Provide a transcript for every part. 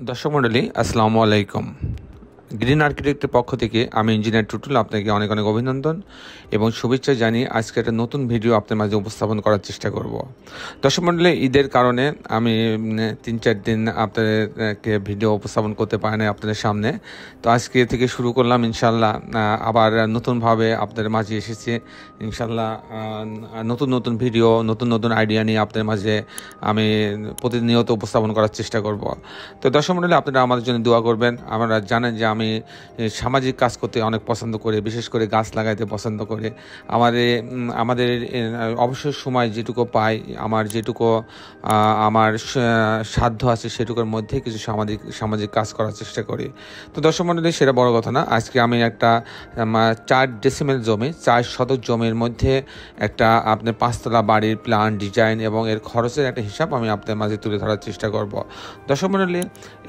দর্শক মণ্ডলী আসসালামু আলাইকুম। গ্রিন আর্কিটেক্টের পক্ষ থেকে আমি ইঞ্জিনিয়ার টুটুল আপনাকে অনেক অনেক অভিনন্দন এবং শুভেচ্ছা জানিয়ে আজকে একটা নতুন ভিডিও আপনার মাঝে উপস্থাপন করার চেষ্টা করব। দর্শক মণ্ডলী, ঈদের কারণে আমি 3-4 দিন আপনাদেরকে ভিডিও উপস্থাপন করতে পারি না আপনাদের সামনে। তো আজকে থেকে শুরু করলাম ইনশাল্লাহ, আবার নতুনভাবে আপনাদের মাঝে এসেছি ইনশাল্লাহ। নতুন নতুন ভিডিও, নতুন নতুন আইডিয়া নিয়ে আপনাদের মাঝে আমি প্রতিনিয়ত উপস্থাপন করার চেষ্টা করব। তো দর্শক মণ্ডলী, আপনারা আমাদের জন্য দোয়া করবেন। আপনারা জানেন যে আমি সামাজিক কাজ করতে অনেক পছন্দ করি, বিশেষ করে গাছ লাগাইতে পছন্দ করি। আমাদের অবসর সময় যেটুকু পাই, আমার সাধ্য আছে সেটুকুর মধ্যে কিছু সামাজিক কাজ করার চেষ্টা করি। তো দর্শক মণ্ডলী, সেটা বড় কথা না। আজকে আমি একটা 4 ডেসিমেল জমি, 4 শতক জমির মধ্যে একটা আপনার 5তলা বাড়ির প্ল্যান, ডিজাইন এবং এর খরচের একটা হিসাব আমি আপনার মাঝে তুলে ধরার চেষ্টা করব। দর্শক মণ্ডলী,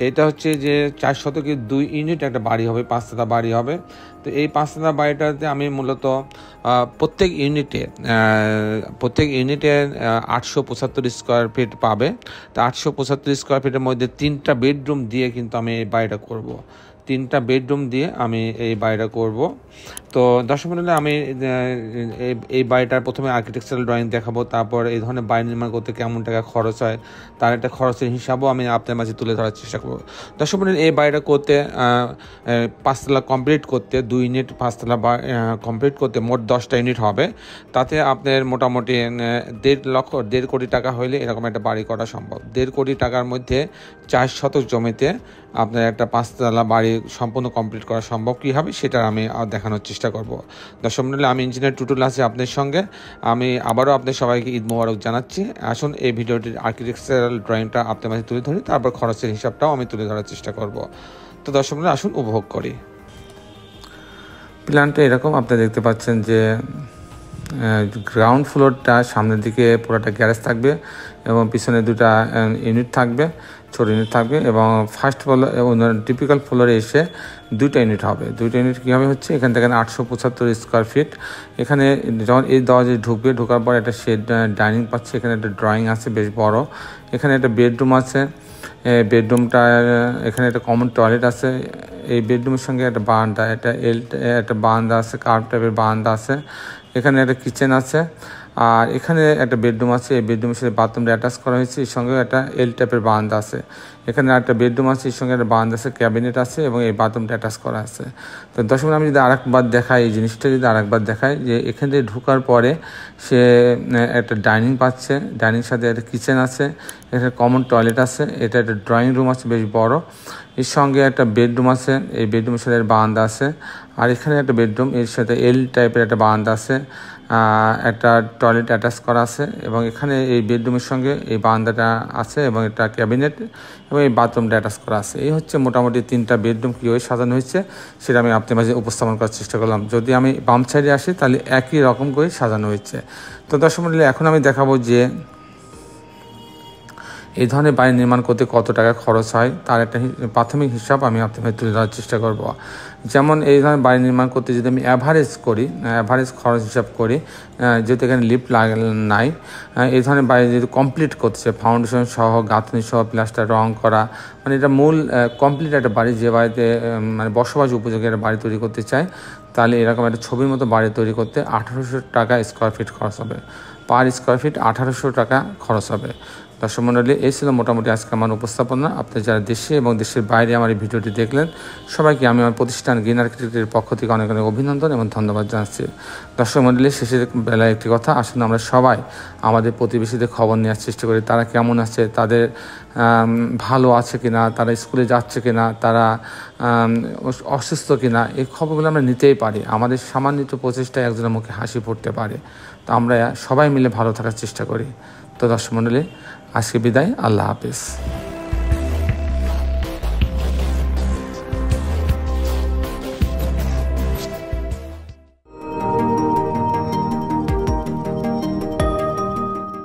এটা হচ্ছে যে 4 শতকে 2 ইউনিট একটা বাড়ি হবে, 5তলা বাড়ি হবে। তো এই 5তলা বাড়িটাতে আমি মূলত প্রত্যেক ইউনিটে 875 স্কোয়ার ফিট পাবে। তো 875 স্কোয়ার ফিটের মধ্যে 3টা বেডরুম দিয়ে কিন্তু আমি এই বাড়িটা করব। 3টা বেডরুম দিয়ে আমি এই বাড়িটা করব। তো দর্শক মণ্ডলী, আমি এই বাড়িটার প্রথমে আর্কিটেকচারাল ড্রয়িং দেখাবো, তারপর এই ধরনের বাড়ি নির্মাণ করতে কেমন টাকা খরচ হয় তার একটা খরচের হিসাবও আমি আপনার মাঝে তুলে ধরার চেষ্টা করব। দর্শক মণ্ডলী, এই বাড়িটা করতে 5তলা কমপ্লিট করতে 2 ইউনিট 5তলা কমপ্লিট করতে মোট 10টা ইউনিট হবে। তাতে আপনার মোটামুটি 1.5 কোটি টাকা হইলে এরকম একটা বাড়ি করা সম্ভব। 1.5 কোটি টাকার মধ্যে 4 শতক জমিতে আপনার একটা 5তলা বাড়ি সম্পূর্ণ কমপ্লিট করা সম্ভব কীভাবে সেটা আমি দেখানোর চেষ্টা করব। দর্শক মণ্ডলী, আমি ইঞ্জিনিয়ার টুটুল আছি আপনার সঙ্গে। আমি আবারও আপনাদের সবাইকে ঈদ মোবারক জানাচ্ছি। আসুন এই ভিডিওটির আর্কিটেকচারাল ড্রয়িংটা আপনার মাঝে তুলে ধরি, তারপর খরচের হিসাবটাও আমি তুলে ধরার চেষ্টা করব। তো দর্শক মণ্ডলী, আসুন উপভোগ করি। প্ল্যানটা এরকম আপনারা দেখতে পাচ্ছেন যে গ্রাউন্ড ফ্লোরটা সামনের দিকে পুরোটা গ্যারেজ থাকবে এবং পিছনে 2টা ইউনিট থাকবে, ছোট ইউনিট থাকবে এবং ফার্স্ট ফ্লোর এবং টিপিক্যাল ফ্লোরে এসে 2টা ইউনিট হবে। 2টা ইউনিট কীভাবে হচ্ছে, এখান থেকে 875 স্কোয়ার ফিট। এখানে যখন এই দরজে ঢোকার পর একটা শেড ডাইনিং পাচ্ছে, এখানে একটা ড্রয়িং আছে বেশ বড়, এখানে একটা বেডরুম আছে। বেডরুমটা এখানে একটা কমন টয়লেট আছে। এই বেডরুমের সঙ্গে একটা বারান্দা, একটা বারান্দা আছে, কার্ভ টাইপের বারান্দা আছে। এখানে একটা কিচেন আছে আর এখানে একটা বেডরুম আছে। এই বেডরুমের সাথে বাথরুমটা অ্যাটাচ করা হয়েছে, এর সঙ্গে একটা এল টাইপের বারান্দা আছে। এখানে একটা বেডরুম আছে, এর সঙ্গে একটা বারান্দা আছে, ক্যাবিনেট আছে এবং এই বাথরুমটা অ্যাটাচ করা আছে। তো দর্শক, আমি যদি আরেকবার দেখাই এই জিনিসটা, যে এখান থেকে ঢোকার পরে সে একটা ডাইনিং পাচ্ছে, ডাইনিং সাথে একটা কিচেন আছে, এখানে কমন টয়লেট আছে, এটা একটা ড্রয়িং রুম আছে বেশ বড়, এর সঙ্গে একটা বেডরুম আছে, এই বেডরুমের সাথে বারান্দা আছে। আর এখানে একটা বেডরুম, এর সাথে এল টাইপের একটা বারান্দা আছে, একটা টয়লেট অ্যাটাচ করা আছে এবং এখানে এই বেডরুমের সঙ্গে এই বারান্দাটা আছে এবং এটা ক্যাবিনেট এবং এই বাথরুমটা অ্যাটাচ করা আছে। এই হচ্ছে মোটামুটি 3টা বেডরুম কীভাবে সাজানো হয়েছে সেটা আমি আপনার মাঝে উপস্থাপন করার চেষ্টা করলাম। যদি আমি বাম সাইডে আসি তাহলে একই রকম করে সাজানো হয়েছে। তো দর্শক মণ্ডলী, এখন আমি দেখাবো যে এই ধরনের বাড়ি নির্মাণ করতে কত টাকা খরচ হয় তার একটা প্রাথমিক হিসাব আমি আপনাদের তুলে ধরার চেষ্টা করব। যেমন এই ধরনের বাড়ি নির্মাণ করতে যদি আমি অ্যাভারেজ খরচ হিসাব করি, যেহেতু এখানে লিফট নাই, এই ধরনের বাড়ি যদি কমপ্লিট করছে ফাউন্ডেশন সহ, গাঁথনি সহ, প্লাস্টার রং করা, মানে এটা মূল কমপ্লিট একটা বাড়ি, যে বাড়িতে মানে বসবাস উপযোগী একটা বাড়ি তৈরি করতে চায়, তাহলে এরকম একটা ছবির মতো বাড়ি তৈরি করতে 1800 টাকা স্কোয়ার ফিট খরচ হবে। পার স্কোয়ার ফিট 1800 টাকা খরচ হবে। দর্শক মণ্ডলী, এই ছিল মোটামুটি আজকে আমার উপস্থাপনা। আপনি যারা দেশে এবং দেশের বাইরে আমার এই ভিডিওটি দেখলেন, সবাইকে আমি আমার প্রতিষ্ঠান গ্রিন আর্কিটেক্টের পক্ষ থেকে অনেক অনেক অভিনন্দন এবং ধন্যবাদ জানাচ্ছি। দর্শক মণ্ডলী, শেষের বেলায় একটি কথা, আসুন আমরা সবাই আমাদের প্রতিবেশীদের খবর নেওয়ার চেষ্টা করি, তারা কেমন আছে, তাদের ভালো আছে কিনা, তারা স্কুলে যাচ্ছে কিনা, তারা অসুস্থ কিনা, এই খবরগুলো আমরা নিতেই পারি। আমাদের সামান্যিত প্রচেষ্টায় একজনের মুখে হাসি ফুটতে পারে। তো আমরা সবাই মিলে ভালো থাকার চেষ্টা করি। তো দর্শক মণ্ডলী, আজকে বিদায়, আল্লাহ হাফেজ।